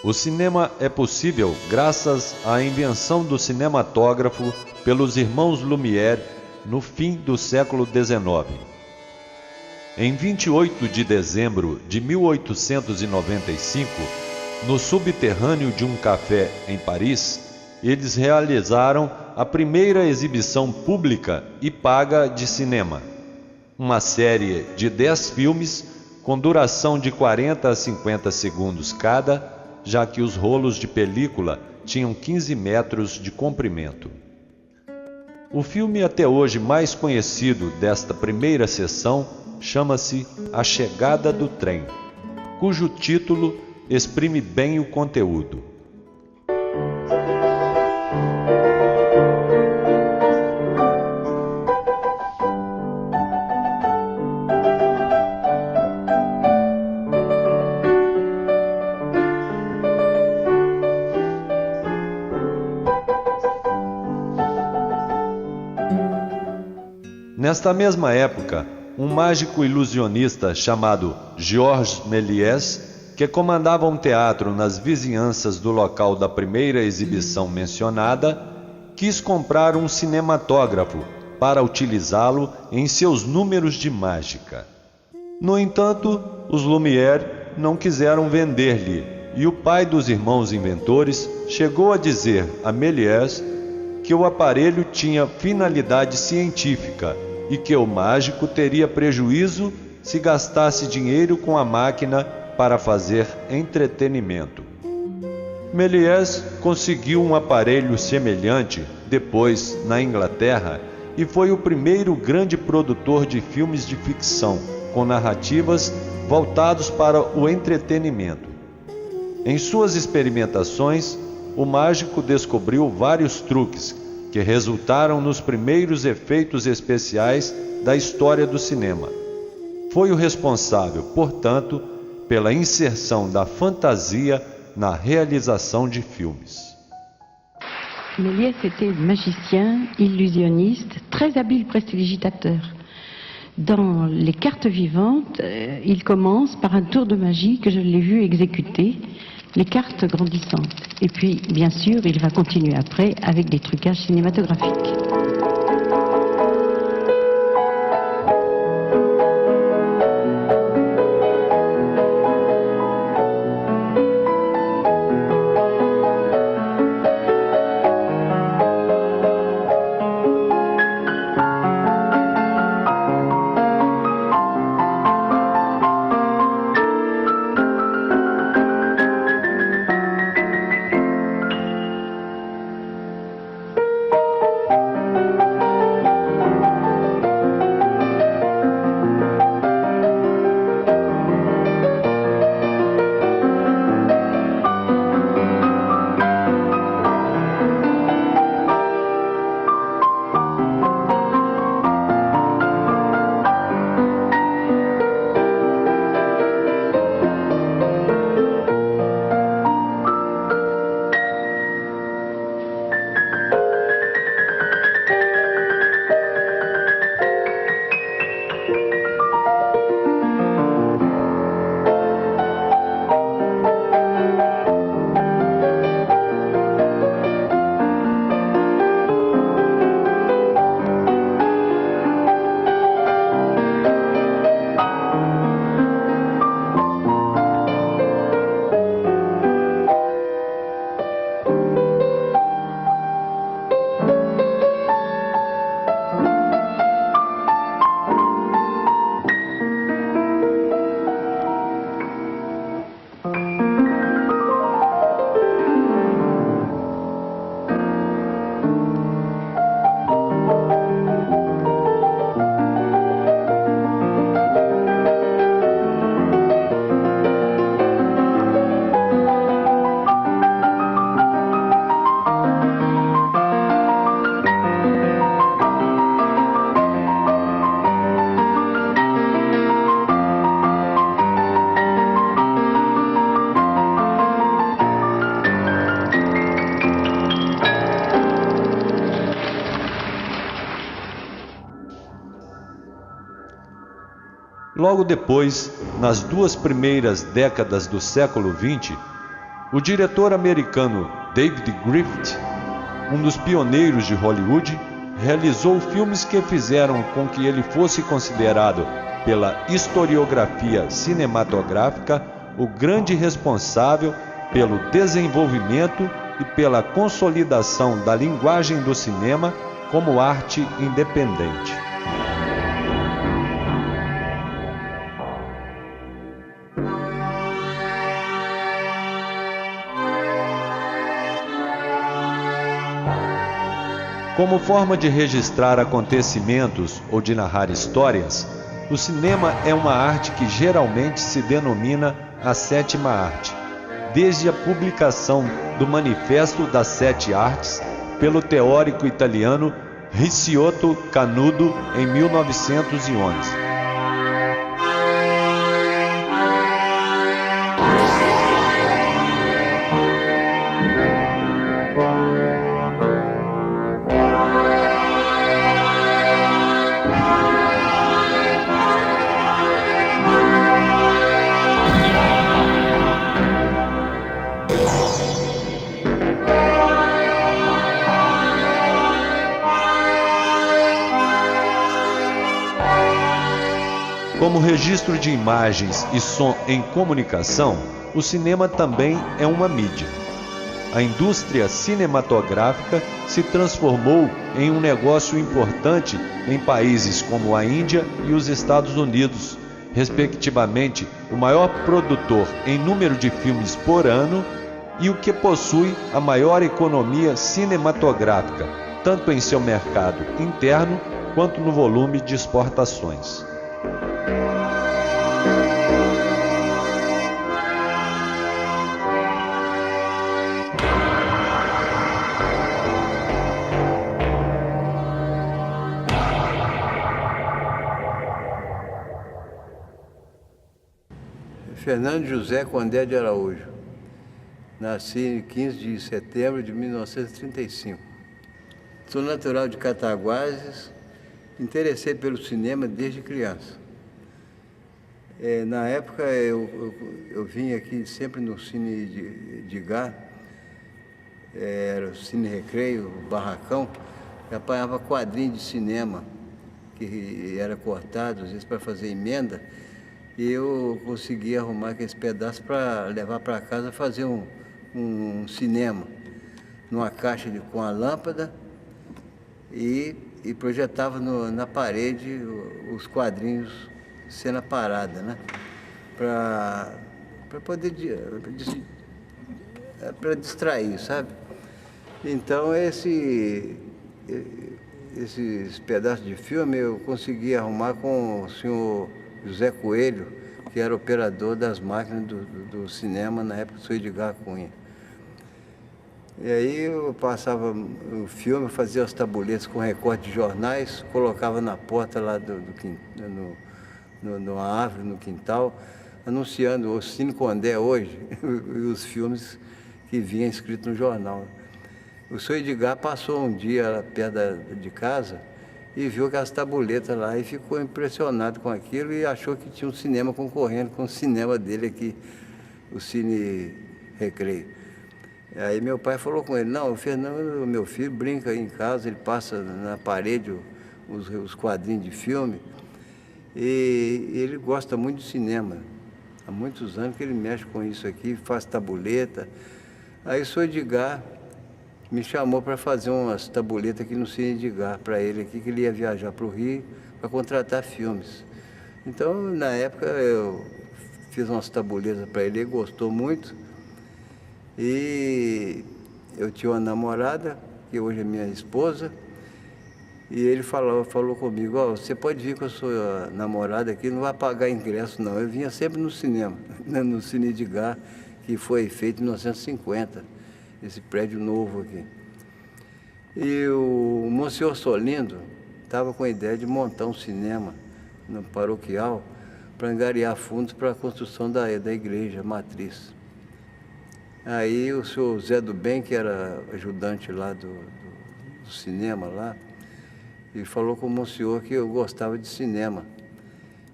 O cinema é possível graças à invenção do cinematógrafo pelos irmãos Lumière no fim do século XIX. Em 28 de dezembro de 1895, no subterrâneo de um café em Paris, eles realizaram a primeira exibição pública e paga de cinema. Uma série de 10 filmes com duração de 40 a 50 segundos cada, já que os rolos de película tinham 15 metros de comprimento. O filme até hoje mais conhecido desta primeira sessão chama-se A Chegada do Trem, cujo título exprime bem o conteúdo. Nesta mesma época, um mágico ilusionista chamado Georges Méliès, que comandava um teatro nas vizinhanças do local da primeira exibição mencionada, quis comprar um cinematógrafo para utilizá-lo em seus números de mágica. No entanto, os Lumière não quiseram vender-lhe, e o pai dos irmãos inventores chegou a dizer a Méliès que o aparelho tinha finalidade científica e que o mágico teria prejuízo se gastasse dinheiro com a máquina para fazer entretenimento. Méliès conseguiu um aparelho semelhante depois na Inglaterra e foi o primeiro grande produtor de filmes de ficção com narrativas voltados para o entretenimento. Em suas experimentações, o mágico descobriu vários truques que resultaram nos primeiros efeitos especiais da história do cinema. Foi o responsável, portanto, pela inserção da fantasia na réalisation de films. Méliès était magicien, illusionniste, très habile prestidigitateur. Dans les cartes vivantes, il commence par un tour de magie que je l'ai vu exécuter, les cartes grandissantes. Et puis, bien sûr, il va continuer après avec des trucages cinématographiques. Logo depois, nas duas primeiras décadas do século XX, O diretor americano David Griffith, um dos pioneiros de Hollywood, realizou filmes que fizeram com que ele fosse considerado, pela historiografia cinematográfica, o grande responsável pelo desenvolvimento e pela consolidação da linguagem do cinema como arte independente. Como forma de registrar acontecimentos ou de narrar histórias, o cinema é uma arte que geralmente se denomina a sétima arte, desde a publicação do Manifesto das Sete Artes pelo teórico italiano Ricciotto Canudo em 1911. Como registro de imagens e som em comunicação, o cinema também é uma mídia. A indústria cinematográfica se transformou em um negócio importante em países como a Índia e os Estados Unidos, respectivamente o maior produtor em número de filmes por ano e o que possui a maior economia cinematográfica, tanto em seu mercado interno quanto no volume de exportações. Fernando José Condé de Araújo. Nasci em 15 de setembro de 1935. Sou natural de Cataguases, interessei pelo cinema desde criança. Na época eu vim aqui sempre no Cine de Gá, era o Cine Recreio, o Barracão, e apanhava quadrinho de cinema, que era cortado, às vezes para fazer emenda, e eu consegui arrumar aqueles pedaços para levar para casa fazer um cinema, numa caixa com a lâmpada, e projetava na parede os quadrinhos, cena parada, né? Para poder para distrair, sabe? Então esses pedaços de filme eu consegui arrumar com o senhor José Coelho, que era operador das máquinas do cinema na época do senhor Edgar Cunha. E aí eu passava o filme, fazia os tabuletes com recorte de jornais, colocava na porta lá numa árvore no quintal, anunciando o Cine Condé hoje e os filmes que vinham escritos no jornal. O senhor Edgar passou um dia perto de casa e viu aquelas tabuletas lá e ficou impressionado com aquilo e achou que tinha um cinema concorrendo com o cinema dele aqui, o Cine Recreio. Aí meu pai falou com ele: não, o Fernando, meu filho, brinca aí em casa, ele passa na parede os quadrinhos de filme. E ele gosta muito de cinema. Há muitos anos que ele mexe com isso aqui, faz tabuleta. Aí o senhor Edgar me chamou para fazer umas tabuletas aqui no Cine Edgar, para ele aqui, que ele ia viajar para o Rio para contratar filmes. Então, na época, eu fiz umas tabuletas para ele gostou muito. E eu tinha uma namorada, que hoje é minha esposa, e ele falou comigo: ó, você pode vir com a sua namorada aqui, não vai pagar ingresso não. Eu vinha sempre no cinema, no Cine Edgar, que foi feito em 1950, esse prédio novo aqui. E o Monsenhor Solindo estava com a ideia de montar um cinema no paroquial para angariar fundos para a construção da igreja matriz. Aí o senhor Zé do Bem, que era ajudante lá do cinema lá, e falou com o Monsenhor que eu gostava de cinema.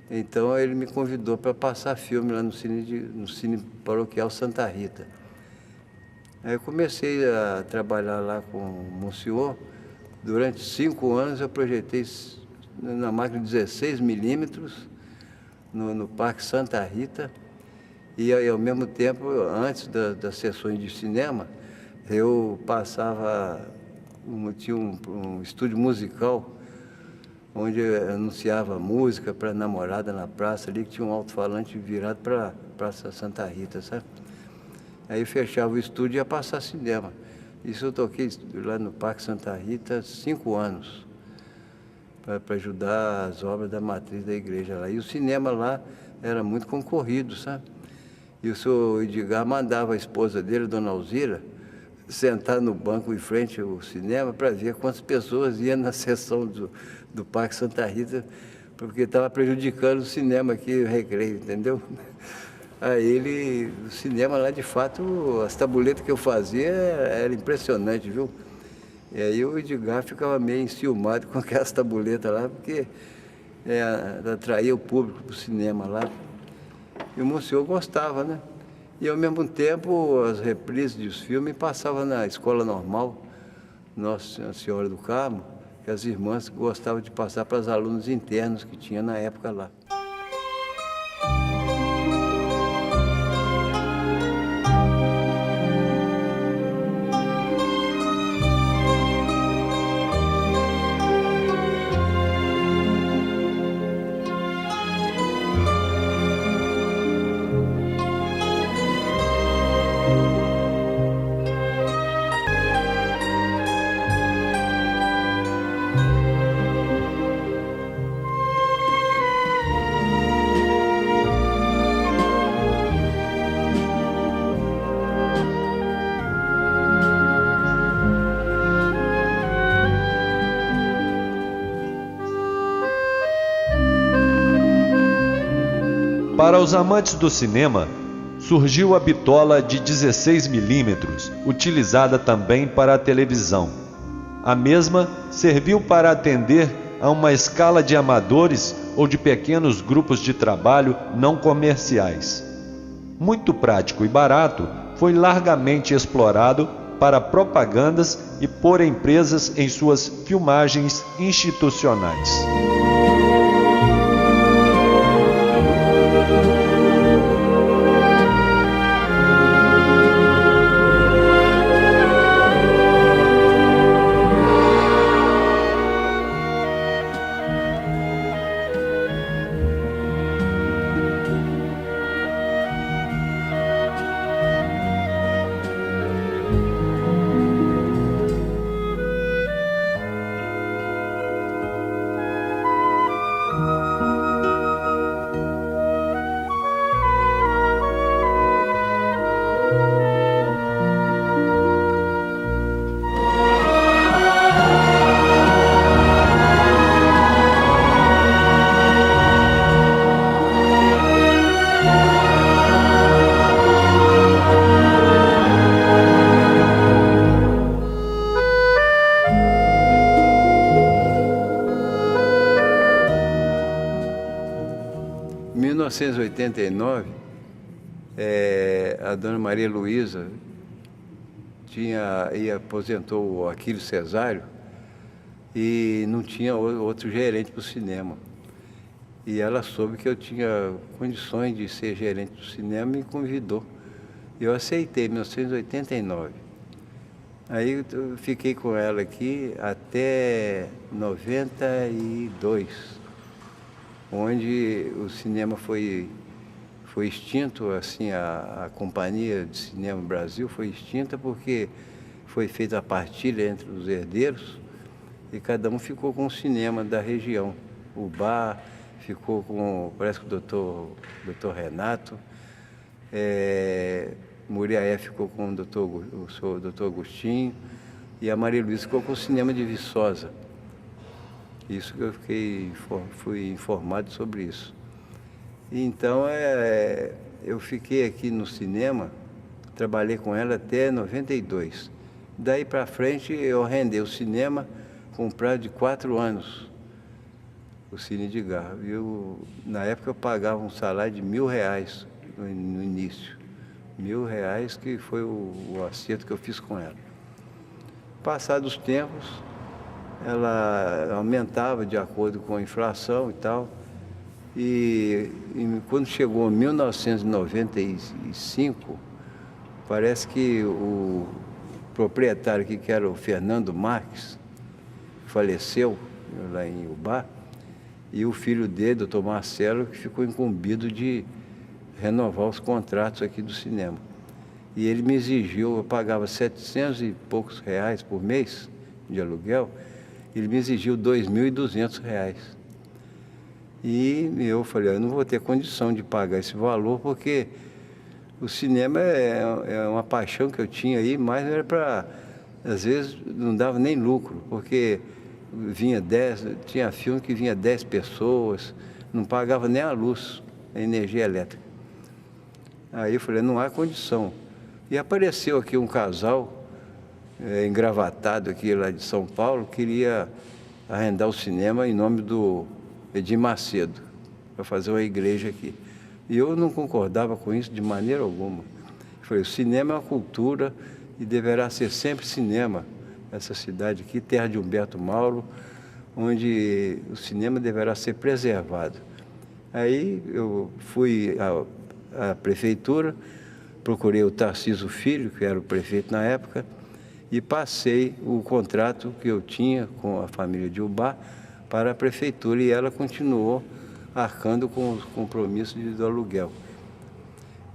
Então ele me convidou para passar filme lá no cine paroquial Santa Rita. Aí eu comecei a trabalhar lá com o Monsenhor. Durante 5 anos eu projetei na máquina de 16 milímetros no Parque Santa Rita. E ao mesmo tempo, antes das sessões de cinema, eu tinha um estúdio musical, onde eu anunciava música para a namorada na praça ali, que tinha um alto-falante virado para a Praça Santa Rita, sabe? Aí fechava o estúdio e ia passar cinema. Isso eu toquei lá no Parque Santa Rita 5 anos, para ajudar as obras da matriz da igreja lá. E o cinema lá era muito concorrido, sabe? E o senhor Edgar mandava a esposa dele, Dona Alzira, sentar no banco em frente ao cinema para ver quantas pessoas iam na sessão do Parque Santa Rita, porque estava prejudicando o cinema aqui, o recreio, entendeu? Aí o cinema lá, de fato, as tabuletas que eu fazia era impressionante, viu? E aí o Edgar ficava meio enciumado com aquelas tabuletas lá, porque atraía o público para o cinema lá. E o Monsenhor gostava, né? E ao mesmo tempo, as reprises dos filmes passavam na escola normal, Nossa Senhora do Carmo, que as irmãs gostavam de passar para os alunos internos que tinha na época lá. Para os amantes do cinema, surgiu a bitola de 16 milímetros, utilizada também para a televisão. A mesma serviu para atender a uma escala de amadores ou de pequenos grupos de trabalho não comerciais. Muito prático e barato, foi largamente explorado para propagandas e por empresas em suas filmagens institucionais. Em 1989, a dona Maria Luísa aposentou o Aquíleo Cesário e não tinha outro gerente para o cinema. E ela soube que eu tinha condições de ser gerente do cinema e me convidou. Eu aceitei em 1989. Aí eu fiquei com ela aqui até 92, onde o cinema foi extinto, assim, a Companhia de Cinema Brasil foi extinta porque foi feita a partilha entre os herdeiros e cada um ficou com o cinema da região. O bar ficou com, parece que o doutor Renato, Muriaé ficou com o doutor Agostinho e a Maria Luísa ficou com o cinema de Viçosa. Isso que eu fui informado sobre isso. Então, eu fiquei aqui no cinema, trabalhei com ela até 92. Daí para frente, eu arrendei o cinema com um prazo de 4 anos, o Cine Edgar. Na época, eu pagava um salário de R$1.000 no início, R$ 1.000, que foi o acerto que eu fiz com ela. Passados os tempos, ela aumentava de acordo com a inflação e tal. E quando chegou em 1995, parece que o proprietário aqui, que era o Fernando Marques, faleceu lá em Ubá, e o filho dele, doutor Marcelo, que ficou incumbido de renovar os contratos aqui do cinema. E ele me exigiu, eu pagava 700 e poucos reais por mês de aluguel, ele me exigiu R$ 2.200. E eu falei, eu não vou ter condição de pagar esse valor, porque o cinema é uma paixão que eu tinha aí, mas era para, às vezes, não dava nem lucro, porque tinha filme que vinha 10 pessoas, não pagava nem a luz, a energia elétrica. Aí eu falei, não há condição. E apareceu aqui um casal, engravatado aqui lá de São Paulo, queria arrendar o cinema em nome do Edir Macedo, para fazer uma igreja aqui. E eu não concordava com isso de maneira alguma. Eu falei, o cinema é uma cultura e deverá ser sempre cinema. Essa cidade aqui, terra de Humberto Mauro, onde o cinema deverá ser preservado. Aí eu fui à prefeitura, procurei o Tarcísio Filho, que era o prefeito na época, e passei o contrato que eu tinha com a família de Ubá para a prefeitura, e ela continuou arcando com os compromissos do aluguel.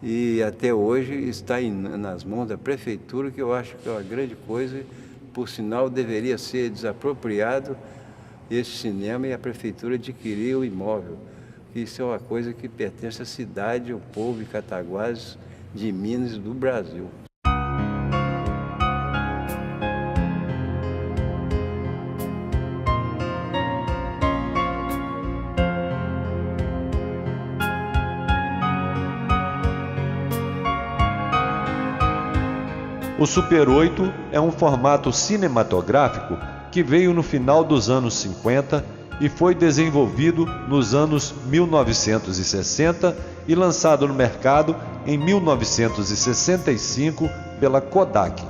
E até hoje está nas mãos da prefeitura, que eu acho que é uma grande coisa, por sinal deveria ser desapropriado esse cinema e a prefeitura adquirir o imóvel. Isso é uma coisa que pertence à cidade, ao povo de Cataguases, de Minas e do Brasil. O Super 8 é um formato cinematográfico que veio no final dos anos 50 e foi desenvolvido nos anos 1960 e lançado no mercado em 1965 pela Kodak.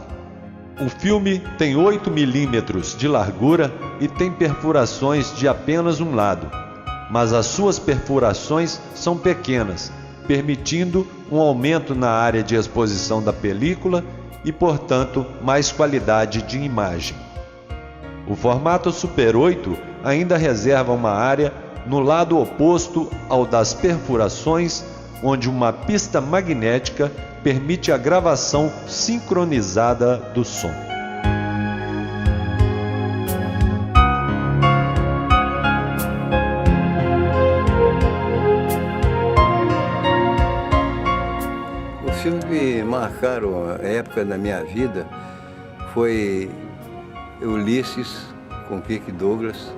O filme tem 8 milímetros de largura e tem perfurações de apenas um lado, mas as suas perfurações são pequenas, permitindo um aumento na área de exposição da película e, portanto, mais qualidade de imagem. O formato Super 8 ainda reserva uma área no lado oposto ao das perfurações, onde uma pista magnética permite a gravação sincronizada do som. Os filmes que marcaram a época da minha vida foi Ulisses, com Kirk Douglas,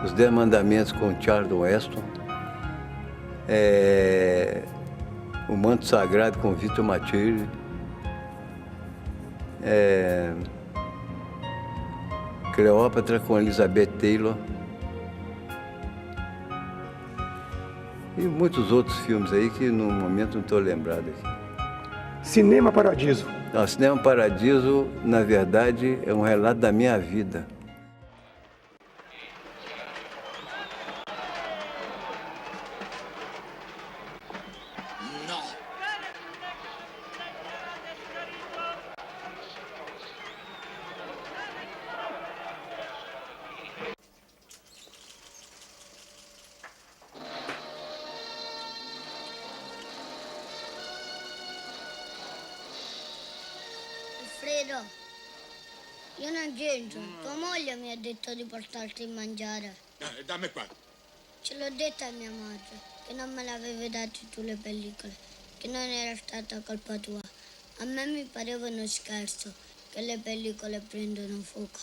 Os 10 Mandamentos, com Charlton Heston, O Manto Sagrado, com Victor Matilde, Cleópatra, com Elizabeth Taylor, e muitos outros filmes aí que no momento não estou lembrado aqui. Cinema Paradiso. Não, Cinema Paradiso, na verdade, é um relato da minha vida. Alfredo, io non c'entro. Tua moglie mi ha detto di portarti a mangiare. Dammi qua. Ce l'ho detto a mia madre, che non me l'avevi dato tu le pellicole, che non era stata colpa tua. A me mi pareva uno scherzo, che le pellicole prendono fuoco.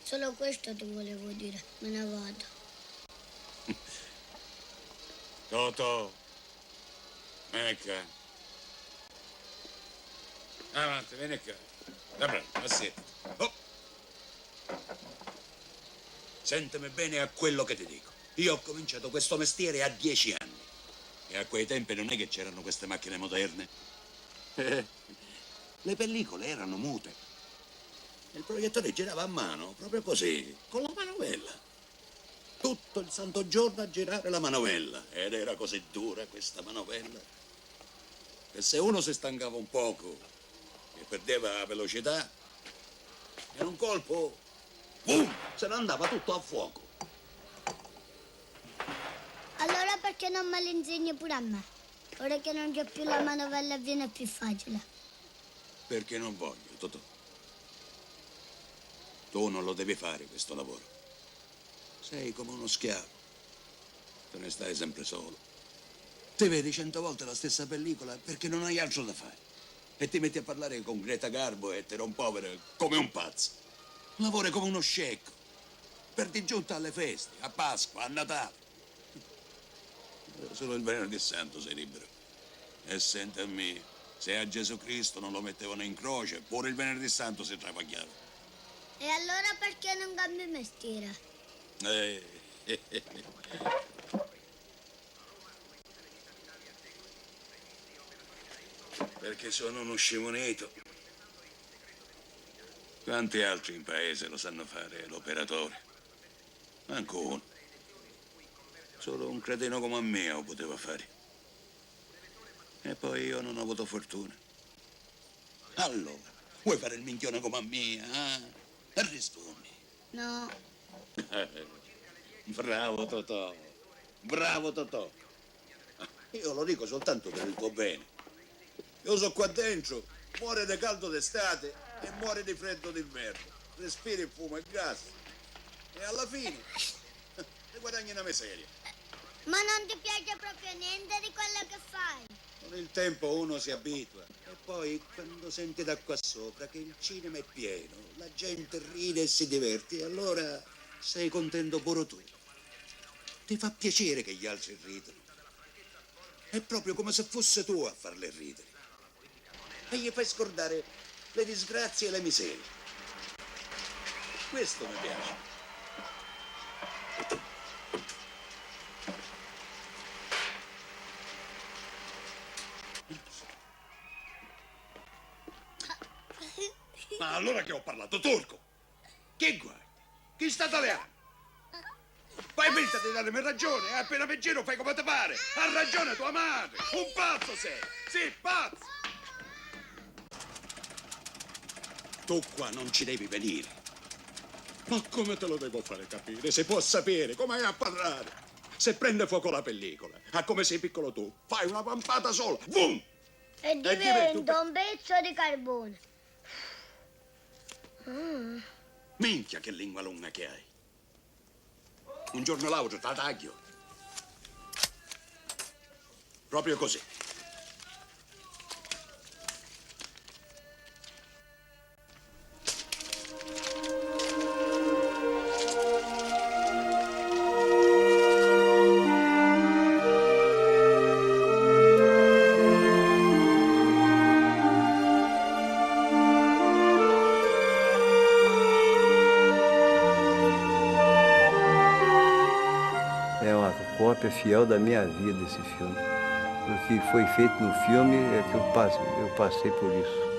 Solo questo ti volevo dire, me ne vado. Toto, vieni qua. Avanti, vieni qua. Vabbè, assiedi. Oh. Sentimi bene a quello che ti dico. Io ho cominciato questo mestiere a 10 anni. E a quei tempi non è che c'erano queste macchine moderne. Le pellicole erano mute. Il proiettore girava a mano, proprio così, con la manovella. Tutto il santo giorno a girare la manovella. Ed era così dura questa manovella che se uno si stancava un poco e perdeva la velocità, in un colpo, boom, se ne andava tutto a fuoco. Allora perché non me lo insegni pure a me? Ora che non c'è più la manovella viene più facile. Perché non voglio, Totò. Tu non lo devi fare questo lavoro. Sei come uno schiavo. Te ne stai sempre solo. Ti vedi 100 volte la stessa pellicola perché non hai altro da fare. E ti metti a parlare con Greta Garbo e Teron Povere come un pazzo. Lavori come uno sceicco. Perdi giunta alle feste, a Pasqua, a Natale. Solo il venerdì santo sei libero. E senti a me, se a Gesù Cristo non lo mettevano in croce, pure il venerdì santo si travagliava. E allora perché non cambi mestiere? Perché sono uno scimunito. Quanti altri in paese lo sanno fare, l'operatore? Manco uno. Solo un cretino come me lo poteva fare. E poi io non ho avuto fortuna. Allora, vuoi fare il minchione come a me, eh? E rispondi. No. Bravo Totò. Bravo Totò. Io lo dico soltanto per il tuo bene. Io sono qua dentro, muore di caldo d'estate e muore di freddo d'inverno. Respiri fumo e gas. E alla fine ti guadagni una miseria. Ma non ti piace proprio niente di quello che fai? Con il tempo uno si abitua. E poi quando senti da qua sopra che il cinema è pieno, la gente ride e si diverte, allora sei contento pure tu. Ti fa piacere che gli altri ridano. È proprio come se fosse tu a farle ridere. E gli fai scordare le disgrazie e le miserie. Questo mi piace. Ma allora che ho parlato turco? Che guardi? Chi sta italiano? Fai finta di darmi ragione, e appena mi giro fai come ti pare. Ha ragione tua madre. Un pazzo sei. Sì, pazzo. Tu qua non ci devi venire. Ma come te lo devo fare capire? Se può sapere, come hai a parlare? Se prende fuoco la pellicola, a come sei piccolo tu, fai una pampata sola, boom! E diventa un pezzo di carbone. Minchia che lingua lunga che hai. Un giorno o l'altro te la taglio. Proprio così. É uma cópia fiel da minha vida esse filme. O que foi feito no filme é que eu passei por isso.